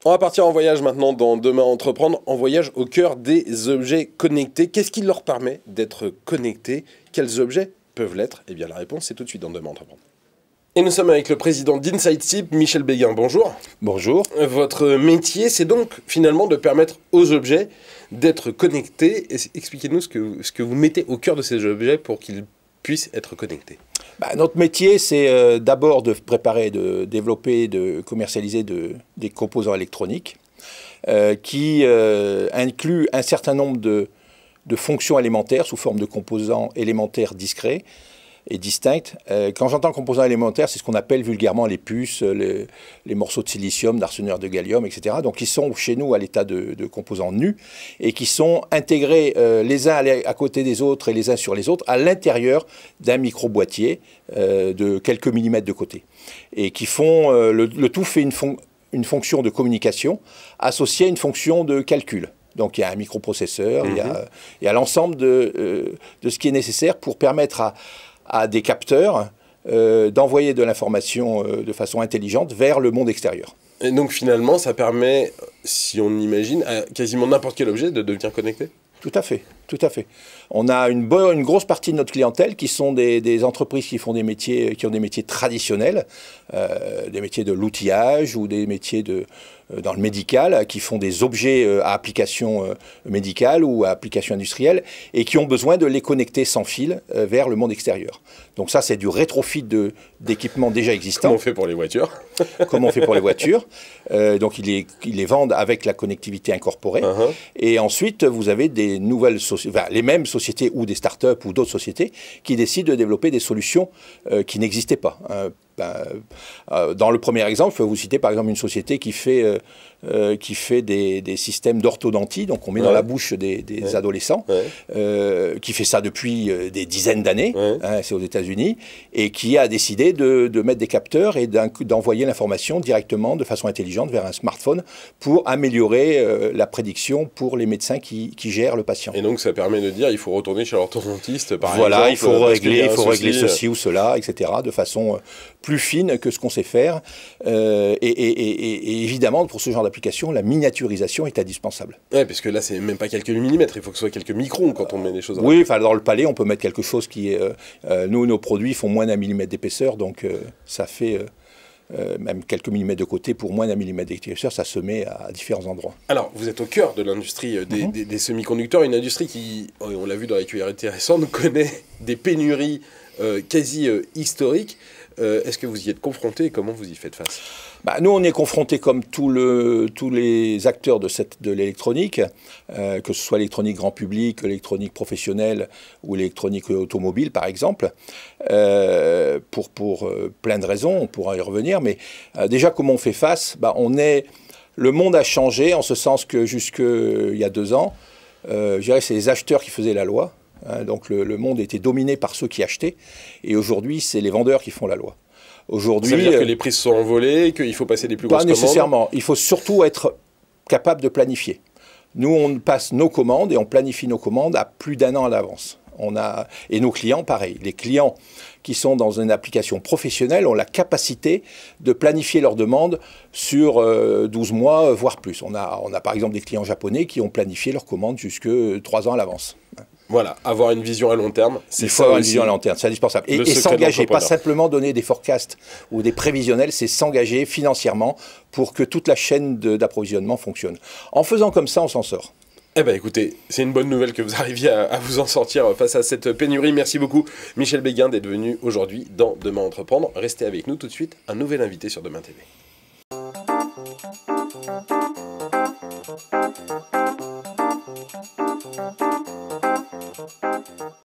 On va partir en voyage maintenant dans Demain Entreprendre, en voyage au cœur des objets connectés. Qu'est-ce qui leur permet d'être connectés? Quels objets peuvent l'être? Eh bien la réponse c'est tout de suite dans Demain Entreprendre. Et nous sommes avec le président d'InsideSIP, Michel Béguin. Bonjour. Bonjour. Votre métier, c'est donc finalement de permettre aux objets d'être connectés. Expliquez-nous ce que vous mettez au cœur de ces objets pour qu'ils puissent être connectés. Notre métier, c'est d'abord de préparer, de développer, de commercialiser des composants électroniques qui incluent un certain nombre de fonctions élémentaires sous forme de composants élémentaires discrets et distincts. Quand j'entends composants élémentaires, c'est ce qu'on appelle vulgairement les puces, les morceaux de silicium, d'arsenure de gallium, etc. Donc ils sont chez nous à l'état de composants nus et qui sont intégrés les uns à côté des autres et les uns sur les autres à l'intérieur d'un micro-boîtier de quelques millimètres de côté. Et qui font, le tout fait une fonction de communication associée à une fonction de calcul. Donc il y a un microprocesseur, il y a l'ensemble de ce qui est nécessaire pour permettre à des capteurs d'envoyer de l'information de façon intelligente vers le monde extérieur. Et donc finalement, ça permet, si on imagine, à quasiment n'importe quel objet de devenir connecté? Tout à fait, tout à fait. On a une grosse partie de notre clientèle qui sont des entreprises qui font des métiers, qui ont des métiers traditionnels, des métiers de l'outillage ou des métiers dans le médical, qui font des objets à application médicale ou à application industrielle et qui ont besoin de les connecter sans fil vers le monde extérieur. Donc ça, c'est du rétrofit d'équipements déjà existants. Comme on fait pour les voitures. Comme on fait pour les voitures. Donc ils les vendent avec la connectivité incorporée. Et ensuite, vous avez des nouvelles sociétés, enfin, les mêmes sociétés ou des startups ou d'autres sociétés qui décident de développer des solutions qui n'existaient pas. Dans le premier exemple, je peux vous citer par exemple une société qui fait des systèmes d'orthodontie, donc on met dans la bouche des adolescents, qui fait ça depuis des dizaines d'années, c'est aux États-Unis, et qui a décidé de mettre des capteurs et d'envoyer l'information directement de façon intelligente vers un smartphone pour améliorer la prédiction pour les médecins qui gèrent le patient. Et donc ça permet de dire il faut retourner chez l'orthodontiste par exemple. Voilà, il faut régler ceci ou cela, etc. de façon plus fine que ce qu'on sait faire. Et évidemment, pour ce genre d'application, la miniaturisation est indispensable. Oui, parce que là, c'est même pas quelques millimètres, il faut que ce soit quelques microns quand on met des choses à oui, enfin, dans le palais, on peut mettre quelque chose qui est... nous, nos produits font moins d'un millimètre d'épaisseur, donc ça fait... même quelques millimètres de côté, pour moins d'un millimètre d'épaisseur, ça se met à différents endroits. Alors, vous êtes au cœur de l'industrie des semi-conducteurs, une industrie qui, on l'a vu dans l'actualité récente, connaît des pénuries quasi historiques. Est-ce que vous y êtes confronté et comment vous y faites face? Nous, on est confronté comme tous les acteurs de l'électronique, que ce soit l'électronique grand public, l'électronique professionnelle ou l'électronique automobile, par exemple, pour plein de raisons, on pourra y revenir. Mais déjà, comment on fait face? Le monde a changé en ce sens que jusqu'il y a 2 ans, je dirais que c'est les acheteurs qui faisaient la loi. Donc le monde était dominé par ceux qui achetaient, et aujourd'hui c'est les vendeurs qui font la loi. Aujourd'hui, ça veut dire que les prix se sont envolés, qu'il faut passer des plus grosses commandes? Pas nécessairement, il faut surtout être capable de planifier. Nous on passe nos commandes et on planifie nos commandes à plus d'1 an à l'avance. Et nos clients, pareil. Les clients qui sont dans une application professionnelle ont la capacité de planifier leurs demandes sur 12 mois, voire plus. On a par exemple des clients japonais qui ont planifié leurs commandes jusque 3 ans à l'avance. Voilà, avoir une vision à long terme, c'est ça. Il faut avoir une vision à long terme, c'est indispensable. Et s'engager, pas simplement donner des forecasts ou des prévisionnels, c'est s'engager financièrement pour que toute la chaîne d'approvisionnement fonctionne. En faisant comme ça, on s'en sort. Eh bien écoutez, c'est une bonne nouvelle que vous arriviez à vous en sortir face à cette pénurie. Merci beaucoup Michel Béguin d'être venu aujourd'hui dans Demain Entreprendre. Restez avec nous tout de suite, un nouvel invité sur Demain TV.